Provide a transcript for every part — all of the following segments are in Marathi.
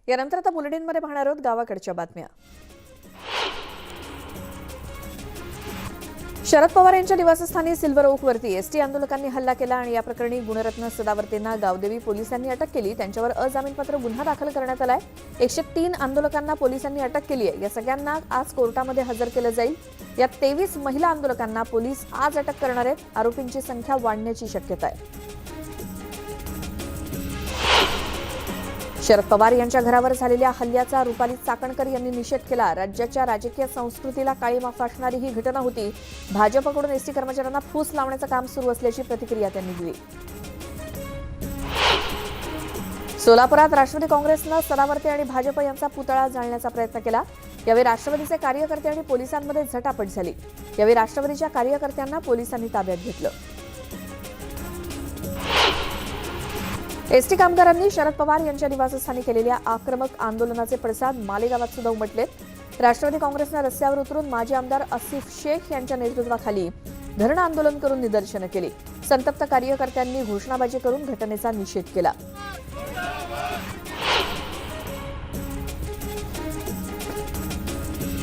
यानंतर आता बुलेटिनमध्ये पाहणार आहोत गावाकडच्या बातम्या। शरद पवार यांच्या निवासस्थानी सिल्वर ओकवरती एसटी आंदोलकांनी हल्ला केला आणि या प्रकरणी गुणरत्न सदावर्तेंना गावदेवी पोलिसांनी अटक केली। त्यांच्यावर अजामीनपात्र गुन्हा दाखल करण्यात आलाय। 103 आंदोलकांना पोलिसांनी अटक केली आहे। या सगळ्यांना आज कोर्टामध्ये हजर केलं जाईल। या 23 महिला आंदोलकांना पोलीस आज अटक करणार आहेत। आरोपींची संख्या वाढण्याची शक्यता आहे। शरद पवार यांच्या घरावर झालेल्या हल्ल्याचा रुपाली चाकणकर यांनी निषेध केला। राज्याच्या राजकीय संस्कृतीला काळीमा फासणारी ही घटना होती। भाजपकडून एसटी कर्मचाऱ्यांना फूस लावण्याचं काम सुरू असल्याची प्रतिक्रिया त्यांनी दिली। सोलापुरात राष्ट्रवादी काँग्रेसनं सदावर्ते आणि भाजप यांचा पुतळा जाळण्याचा प्रयत्न केला। यावेळी राष्ट्रवादीचे कार्यकर्ते आणि पोलिसांमध्ये झटापट झाली। यावेळी राष्ट्रवादीच्या कार्यकर्त्यांना पोलिसांनी ताब्यात घेतलं। एसटी कामगारांनी शरद पवार यांच्या निवासस्थानी केलेल्या आक्रमक आंदोलनाचे पडसाद मालेगावात सुद्धा उमटलेत। राष्ट्रवादी काँग्रेसनं रस्त्यावर उतरून माजी आमदार आसिफ शेख यांच्या नेतृत्वाखाली धरणं आंदोलन करून निदर्शनं केली। संतप्त कार्यकर्त्यांनी घोषणाबाजी करून घटनेचा निषेध केला।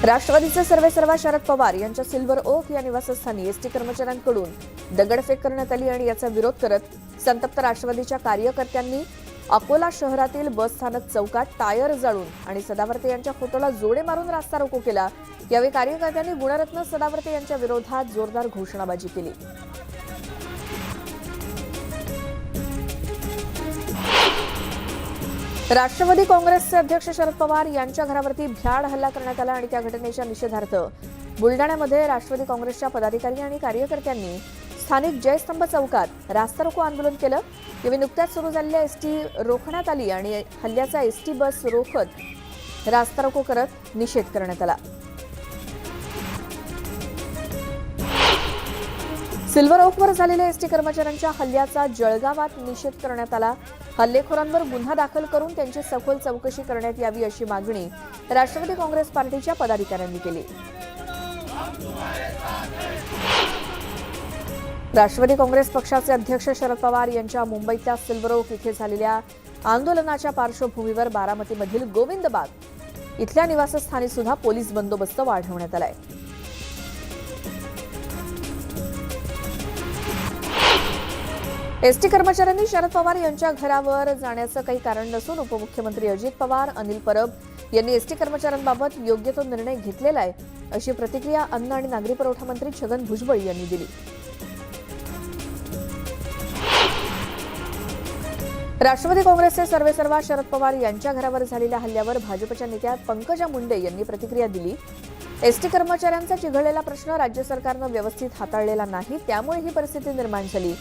राष्ट्रवादीचे सर्वेसर्वा शरद पवार यांच्या सिल्वर ओक या निवासस्थानी एसटी कर्मचाऱ्यांकडून दगडफेक करण्यात आली आणि याचा विरोध करत संतप्त राष्ट्रवादीच्या कार्यकर्त्यांनी अकोला शहरातील बस स्थानक चौकात टायर जाळून आणि सदावर्ते यांच्या फोटोला जोडे मारून रास्ता रोको केला। यावेळी कार्यकर्त्यांनी गुणरत्न सदावर्ते यांच्या विरोधात जोरदार घोषणाबाजी केली। राष्ट्रवादी काँग्रेसचे अध्यक्ष शरद पवार यांच्या घरावरती भ्याड हल्ला करण्यात आला आणि त्या घटनेच्या निषेधार्थ बुलडाण्यामध्ये राष्ट्रवादी काँग्रेसच्या पदाधिकारी आणि कार्यकर्त्यांनी स्थानिक जयस्तंभ चौकात रास्ता रोको आंदोलन केलं। यावेळी नुकत्याच सुरू झालेल्या एसटी रोखण्यात आली आणि हल्ल्याचा एसटी बस रोखत रास्ता रोको करत निषेध करण्यात आला। सिल्वर ओकवर झालेल्या एसटी कर्मचाऱ्यांच्या हल्ल्याचा जळगावात निषेध करण्यात आला। हल्लेखोरांवर गुन्हा दाखल करून त्यांची सखोल चौकशी करण्यात यावी अशी मागणी राष्ट्रवादी काँग्रेस पार्टीच्या पदाधिकाऱ्यांनी केली। राष्ट्रवादी काँग्रेस पक्षाचे अध्यक्ष शरद पवार यांच्या मुंबईतल्या सिल्वर ओक इथे झालेल्या आंदोलनाच्या पार्श्वभूमीवर बारामतीमधील गोविंदबाग इथल्या निवासस्थानी सुद्धा पोलीस बंदोबस्त वाढवण्यात आलाय। एसटी कर्मचाऱ्यांनी शरद पवार यांच्या घरावर जाण्याचं काही कारण नसून उपमुख्यमंत्री अजित पवार, अनिल परब यांनी एसटी कर्मचाऱ्यांबाबत योग्य तो निर्णय घेतलेला आहे अशी प्रतिक्रिया अन्न आणि नागरी पुरवठा मंत्री छगन भुजबळ यांनी दिली। राष्ट्रवादी काँग्रेसचे सर्वेसर्वा शरद पवार यांच्या घरावर झालेल्या हल्ल्यावर भाजपच्या नेत्या पंकजा मुंडे यांनी प्रतिक्रिया दिली। एसटी कर्मचाऱ्यांचा चिघळलेला प्रश्न राज्य सरकारनं व्यवस्थित हाताळलेला नाही, त्यामुळे ही परिस्थिती निर्माण झाली।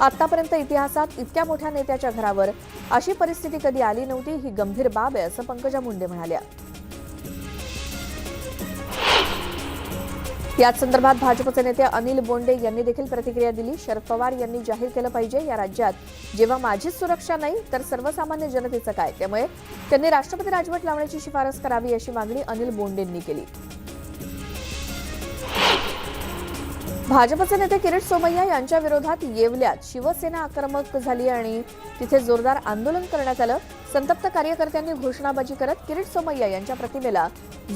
आतापर्यंत इतिहासात इतक्या मोठ्या नेत्याच्या घरावर अशी परिस्थिती कधी आली नव्हती, ही गंभीर बाब आहे असं पंकजा मुंडे म्हणाल्या। याच संदर्भात भाजपचे नेते अनिल बोंडे यांनी देखील प्रतिक्रिया दिली। शरद पवार यांनी जाहीर केलं पाहिजे, या राज्यात जेव्हा माझीच सुरक्षा नाही तर सर्वसामान्य जनतेचं काय, त्यामुळे त्यांनी राष्ट्रपती राजवट लावण्याची शिफारस करावी अशी मागणी अनिल बोंडेंनी केली। भाजपचे नेते किरीट सोमय्या यांच्या विरोधात येवल्यात शिवसेना आक्रमक झाली आणि तिथे जोरदार आंदोलन करण्यात आलं। संतप्त कार्यकर्त्यांनी घोषणाबाजी करत किरीट सोमय्या यांच्या प्रतिमेला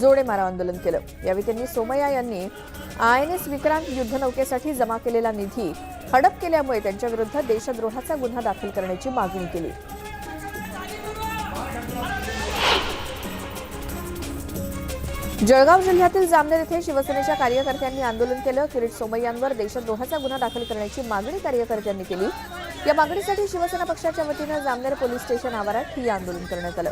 जोडे मारा आंदोलन केलं। यावेळी त्यांनी सोमय्या यांनी INS विक्रांत युद्धनौकेसाठी जमा केलेला निधी हडप केल्यामुळे त्यांच्या विरुद्ध देशद्रोहाचा गुन्हा दाखल करण्याची मागणी केली। जळगाव जिल्ह्यातील जामनेर येथे शिवसेनेच्या कार्यकर्त्यांनी आंदोलन केलं। किरीट सोमय्यांवर देशद्रोहाचा गुन्हा दाखल करण्याची मागणी कार्यकर्त्यांनी केली। या मागणीसाठी शिवसेना पक्षाच्या वतीनं जामनेर पोलीस स्टेशन आवारात ठिय्या आंदोलन करण्यात आलं।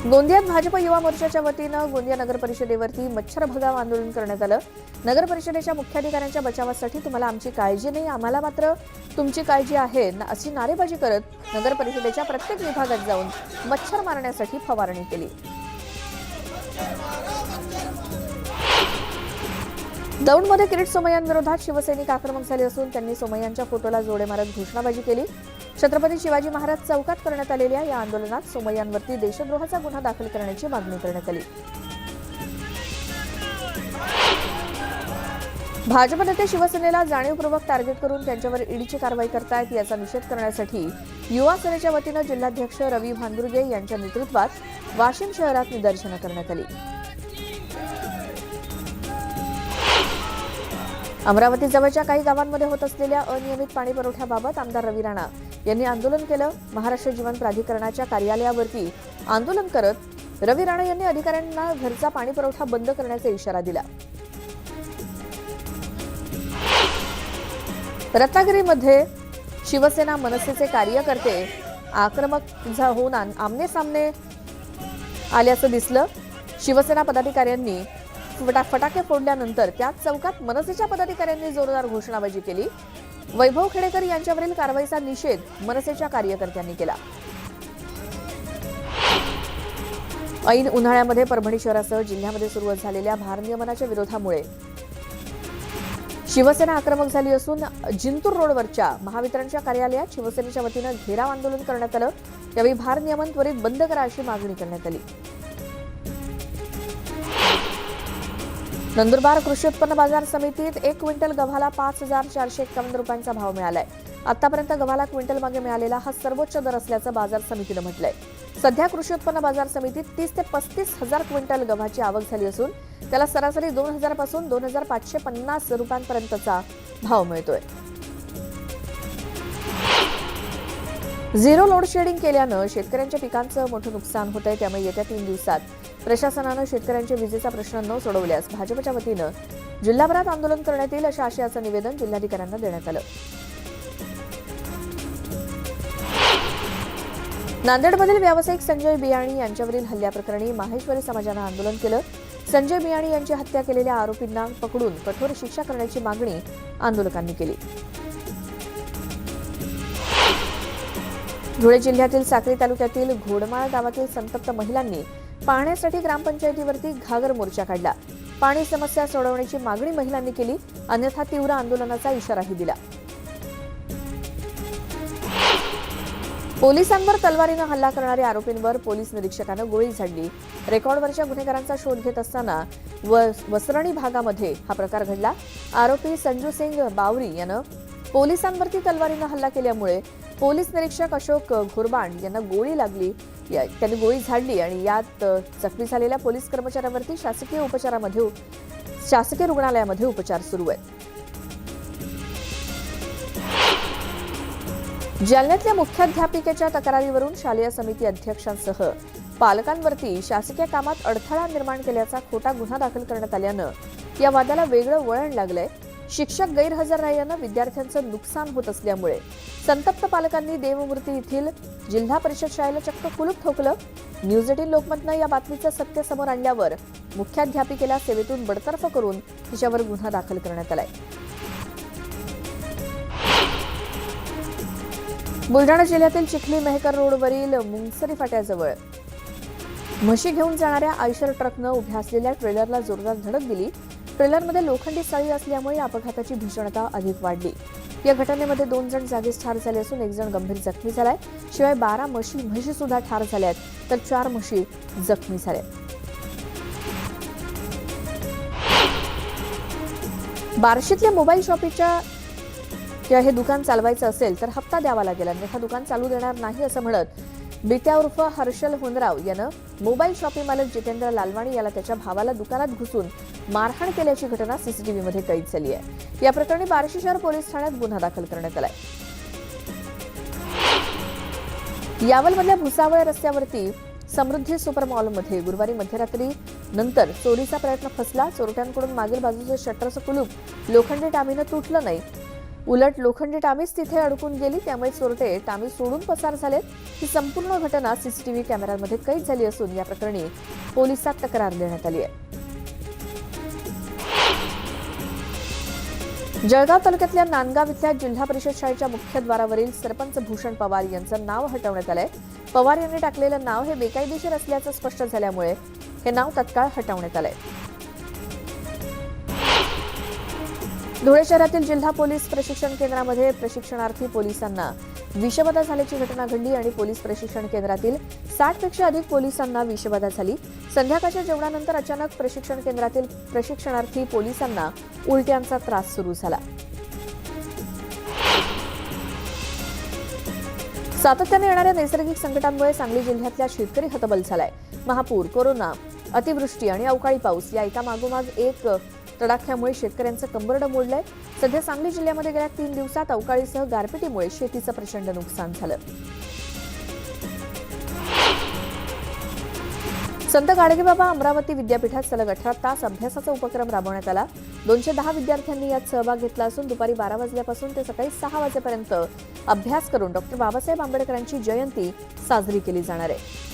गोंदियात भाजप युवा मोर्चाच्या वतीनं गोंदिया नगर परिषदेवरती मच्छर भगाव आंदोलन करण्यात आलं। नगर परिषदेच्या मुख्याधिकाऱ्यांच्या बचावासाठी तुम्हाला आमची काळजी नाही, आम्हाला मात्र तुमची काळजी आहे अशी नारेबाजी करत नगर परिषदेच्या प्रत्येक विभागात जाऊन मच्छर मारण्यासाठी फवारणी केली। दौंडमध्ये किरीट सोमय्यांविरोधात शिवसैनिक आक्रमक झाले असून त्यांनी सोमय्यांच्या फोटोला जोडे मारत घोषणाबाजी केली। छत्रपती शिवाजी महाराज चौकात करण्यात आलेल्या या आंदोलनात सोमय्यांवरती देशद्रोहाचा गुन्हा दाखल करण्याची मागणी करण्यात आली। भाजप नेते शिवसेनेला जाणीवपूर्वक टार्गेट करून त्यांच्यावर ईडीची कारवाई करतायत याचा निषेध करण्यासाठी युवा सेनेच्या वतीनं जिल्हाध्यक्ष रवी भांदुर्गे यांच्या नेतृत्वात वाशिम शहरात निदर्शनं करण्यात आली। अमरावती जवळच्या काही गावांमध्ये होत असलेल्या अनियमित पाणी पुरवठ्याबाबत आमदार रवी राणा यांनी आंदोलन केलं। महाराष्ट्र जीवन प्राधिकरणाच्या कार्यालयावरती आंदोलन करत रवी राणा यांनी अधिकाऱ्यांना घरचा पाणी पुरवठा बंद करण्याचा इशारा दिला। रत्नागिरीमध्ये शिवसेना मनसेचे कार्यकर्ते आक्रमक होऊन आमने सामने आल्याचं दिसलं। शिवसेना पदाधिकाऱ्यांनी फटाके फोडल्यानंतर त्याच चौकात मनसेच्या पदाधिकाऱ्यांनी जोरदार घोषणाबाजी केली। वैभव खेडेकर यांच्यावरील कारवाईचा निषेध मनसेच्या कार्यकर्त्यांनी केला। ऐन उन्हाळ्यामध्ये परभणी शहरासह जिल्ह्यामध्ये सुरू झालेल्या भारनियमनाच्या विरोधामुळे शिवसेना आक्रमक झाली असून जिंतूर रोडवरच्या महावितरणच्या कार्यालयात शिवसेनेच्या वतीनं घेराव आंदोलन करण्यात आलं। यावेळी भारनियमन त्वरित बंद करा अशी मागणी करण्यात आली। नंदुरबार कृषी उत्पन्न बाजार समितीत 1 क्विंटल गव्हाला 5,451 रुपयांचा भाव मिळालाय। आतापर्यंत गव्हाला क्विंटल मागे मिळालेला हा सर्वोच्च दर असल्याचं बाजार समितीनं म्हटलंय। सध्या कृषी उत्पन्न बाजार समितीत 30 ते 35 हजार क्विंटल गव्हाची आवक झाली असून त्याला सरासरी 2,000 पासून 2,550 रुपयांपर्यंतचा भाव मिळतोय। झिरो लोड शेडिंग केल्यानं शेतकऱ्यांच्या पिकांचं मोठं नुकसान होतंय। त्यामुळे येत्या 3 दिवसात प्रशासनानं शेतकऱ्यांच्या विजेचा प्रश्न न सोडवल्यास भाजपच्या वतीनं जिल्हाभरात आंदोलन करण्यात येईल अशा आशयाचं निवेदन जिल्हाधिकाऱ्यांना देण्यात आलं। नांदेडमधील व्यावसायिक संजय बियाणी यांच्यावरील हल्ल्याप्रकरणी माहेश्वरी समाजानं आंदोलन केलं। संजय बियाणी यांची हत्या केलेल्या आरोपींना पकडून कठोर शिक्षा करण्याची मागणी आंदोलकांनी केली। धुळे जिल्ह्यातील साक्री तालुक्यातील घोडमाळ गावातील संतप्त महिलांनी पाण्यासाठी ग्रामपंचायतीवरती घागर मोर्चा काढला। पाणी समस्या सोडवण्याची मागणी महिलांनी केली, अन्यथा तीव्र आंदोलनाचा इशाराही दिला। पोलिसांवर तलवारीनं हल्ला करणाऱ्या आरोपींवर पोलीस निरीक्षकानं गोळी झाडली। रेकॉर्डवरच्या गुन्हेगारांचा शोध घेत असताना वसरणी भागामध्ये हा प्रकार घडला। आरोपी संजू सिंग बावरी यानं पोलिसांवरती तलवारीनं हल्ला केल्यामुळे पोलीस निरीक्षक अशोक घोरबांड यांना गोळी लागली। त्यांनी गोळी झाडली आणि यात जखमी झालेल्या पोलीस कर्मचाऱ्यावरती शासकीय रुग्णालयामध्ये उपचार सुरू आहेत। जालन्यातल्या मुख्याध्यापिकेच्या तक्रारीवरून शालेय समिती अध्यक्षांसह पालकांवरती शासकीय कामात अडथळा निर्माण केल्याचा खोटा गुन्हा दाखल करण्यात आल्यानं या वादाला वेगळं वळण लागलंय। शिक्षक गैरहजर राहिल्यानं विद्यार्थ्यांचं नुकसान होत असल्यामुळे संतप्त पालकांनी देवमूर्ती येथील जिल्हा परिषद शाळेला चक्क कुलूप ठोकलं। न्यूज 18 लोकमतनं या बातमीचं सत्य समोर आणल्यावर मुख्याध्यापिकेला सेवेतून बडतर्फ करून तिच्यावर गुन्हा दाखल करण्यात आलाय। बुलढाणा जिल्ह्यातील चिखली मेहकर रोडवरील मुंगसरी फाट्याजवळ म्हशी घेऊन जाणाऱ्या आयशर ट्रकनं उभ्या असलेल्या ट्रेलरला जोरदार धडक दिली। ट्रेलरमध्ये लोखंडी सळी असल्यामुळे या अपघाताची भीषणता अधिक वाढली। या घटनेमध्ये 2 जण जागीच ठार झाले असून 1 जण गंभीर जखमी झालाय। शिवाय 12 म्हशी सुद्धा ठार झाल्यात तर 4 म्हशी जखमी झाल्यात। बार्शीतल्या मोबाईल शॉपीच्या हे दुकान चालवायचं असेल तर हप्ता द्यावा लागेल, अन्यथा दुकान चालू देणार नाही असं म्हणत बिट्या उर्फ हर्षल हुनराव यानं मोबाईल शॉपी मालक जितेंद्र लालवाणी याला त्याच्या भावाला दुकानात घुसून मारहाण केल्याची घटना सीसीटीव्हीमध्ये कैद झाली आहे। या प्रकरणी बार्शी शहर पोलीस ठाण्यात गुन्हा दाखल करण्यात आलाय। यावलमधल्या भुसावळ रस्त्यावरती समृद्धी सुपर मॉलमध्ये गुरुवारी मध्यरात्री नंतर चोरीचा प्रयत्न फसला। चोरट्यांकडून मागील बाजूचं शटरचं कुलूप लोखंडी टामीनं तुटलं नाही, उलट लोखंडी टामीच तिथे अडकून गेली। त्यामुळे चोरटे टामी सोडून पसार झालेत। ही संपूर्ण घटना सीसीटीव्ही कॅमेऱ्यांमध्ये कैद झाली असून या प्रकरणी पोलिसात तक्रार देण्यात आली आहे। जळगाव तालुक्यातल्या नांदगाव इथल्या जिल्हा परिषद शाळेच्या मुख्यद्वारावरील सरपंच भूषण पवार यांचं नाव हटवण्यात आलंय। पवार यांनी टाकलेलं नाव हे बेकायदेशीर असल्याचं स्पष्ट झाल्यामुळे हे नाव तत्काळ हटवण्यात आलंय। धुळे शहरातील जिल्हा पोलीस प्रशिक्षण केंद्रामध्ये प्रशिक्षणार्थी पोलिसांना विषबाधा झाल्याची घटना घडली आणि पोलीस प्रशिक्षण केंद्रातील 60 पेक्षा अधिक पोलिसांना विषबाधा झाली. संध्याकाळच्या जेवणानंतर अचानक प्रशिक्षण केंद्रातील प्रशिक्षणार्थी पोलिसांना उलट्यांचा त्रास सुरू झाला. सातत्याने येणाऱ्या नैसर्गिक संकटांमुळे सांगली जिल्ह्यातल्या शेतकरी हतबल झालाय. महापूर, कोरोना, अतिवृष्टी आणि अवकाळी पाऊस या एकामागोमाग एक तडाख्यामुळे शेतकऱ्यांचं कंबरडं मोडलंय. सध्या सांगली जिल्ह्यामध्ये गेल्या 3 दिवसात अवकाळीसह गारपिटीमुळे शेतीचं प्रचंड नुकसान झालं. संत गाडगेबाबा अमरावती विद्यापीठात सलग 18 तास अभ्यासाचा उपक्रम राबवण्यात आला. 210 विद्यार्थ्यांनी यात सहभाग घेतला असून दुपारी 12 वाजल्यापासून ते सकाळी 6 वाजेपर्यंत अभ्यास करून डॉ. बाबासाहेब आंबेडकरांची जयंती साजरी केली जाणार आहे.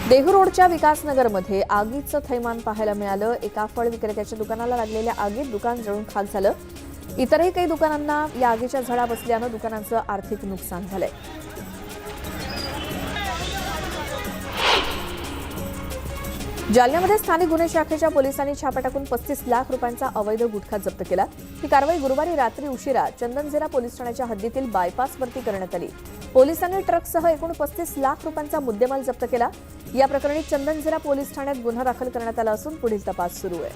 देहू रोडच्या विकासनगरमध्ये आगीचं थैमान पाहायला मिळालं. एका फळ विक्रेत्याच्या दुकानाला लागलेल्या आगीत दुकान जळून खाक झालं. इतरही काही दुकानांना या आगीच्या झळा बसल्यानं दुकानांचं आर्थिक नुकसान झालंय. जालन्यामध्ये स्थानिक गुन्हे शाखेच्या पोलिसांनी छापा टाकून 35 लाख रुपयांचा अवैध गुटखा जप्त केला. ही कारवाई गुरुवारी रात्री उशिरा चंदनझिरा पोलीस ठाण्याच्या हद्दीतील बायपासवरती करण्यात आली. पोलिसांनी ट्रकसह एकूण 35 लाख रुपयांचा मुद्देमाल जप्त केला. या प्रकरणी चंदनझिरा पोलीस ठाण्यात गुन्हा दाखल करण्यात आला असून पुढील तपास सुरू आहे.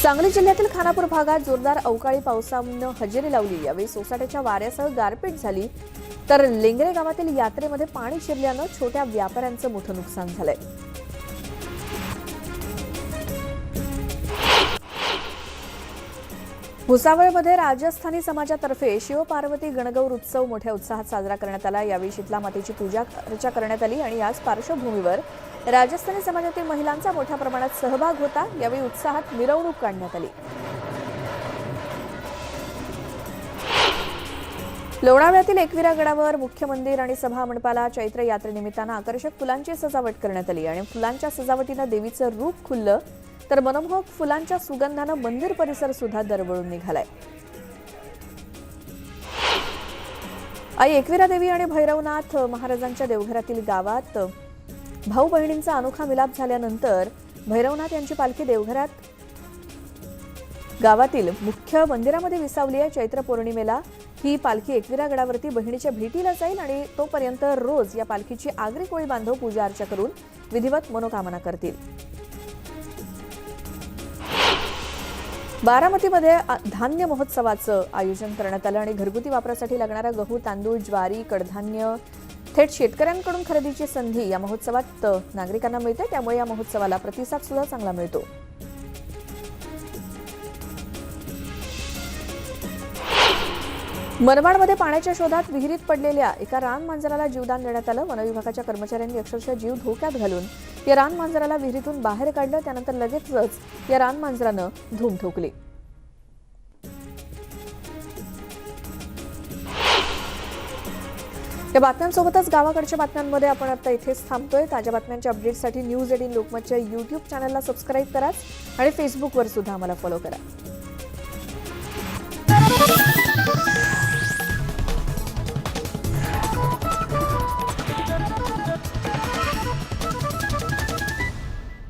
सांगली जिल्ह्यातील खानापूर भागात जोरदार अवकाळी पावसानं हजेरी लावली. यावेळी सोसाट्याच्या वाऱ्यासह गारपीट झाली तर लेंगरे गावातील यात्रेमध्ये पाणी शिरल्यानं छोट्या व्यापाऱ्यांचं मोठं नुकसान झालंय. भुसावळमध्ये राजस्थानी समाजातर्फे शिवपार्वती गणगौर उत्सव मोठ्या उत्साहात साजरा करण्यात आला. यावेळी शीतला मातेची पूजा अर्चा करण्यात आली आणि याच पार्श्वभूमीवर राजस्थानी समाजातील महिलांचा मोठ्या प्रमाणात सहभाग होता. यावेळी उत्साहात मिरवणूक काढण्यात आली. लोणावळ्यातील एकविरा गडावर मुख्य मंदिर आणि सभा मंडपाला चैत्र यात्रेनिमित्तानं आकर्षक फुलांची सजावट करण्यात आली आणि फुलांच्या सजावटीनं देवीचं रूप खुललं तर मनमोहक फुलांच्या सुगंधानं मंदिर परिसर सुद्धा दरवळून निघालाय. आई एकविरा देवी आणि भैरवनाथ महाराजांच्या देवघरातील गावात भाऊ बहिणींचा अनोखा मिलाप झाल्यानंतर भैरवनाथ यांची पालखी देवघरात गावातील मुख्य मंदिरामध्ये विसावली आहे. चैत्र पौर्णिमेला ही पालखी एकविरा गडावरती बहिणीच्या भेटीला जाईल आणि तोपर्यंत रोज या पालखीची आगरी कोळी बांधव पूजा अर्चा करून विधिवत मनोकामना करतील. बारामतीमध्ये धान्य महोत्सवाचं आयोजन करण्यात आलं आणि घरगुती वापरासाठी लागणारा गहू, तांदूळ, ज्वारी, कडधान्य थेट शेतकऱ्यांकडून खरेदीची संधी या महोत्सवात नागरिकांना मिळते. त्यामुळे या महोत्सवाला प्रतिसाद सुद्धा चांगला मिळतो. मनमाडमध्ये पाण्याच्या शोधात विहिरीत पडलेल्या एका रानमांजराला जीवदान देण्यात आलं. वनविभागाच्या कर्मचाऱ्यांनी अक्षरशः जीव धोक्यात घालून या रानमांजराला विहिरीतून बाहेर काढलं. त्यानंतर लगेचच या रानमांजरानं धूम ठोकली. या बातम्यांसोबतच गावाकडच्या बातम्यांमध्ये आपण आता इथेच थांबतोय. ताज्या बातम्यांच्या अपडेट्ससाठी न्यूज 18 लोकमतच्या YouTube चॅनलला सबस्क्राईब करा आणि फेसबुकवर सुद्धा आम्हाला फॉलो करा.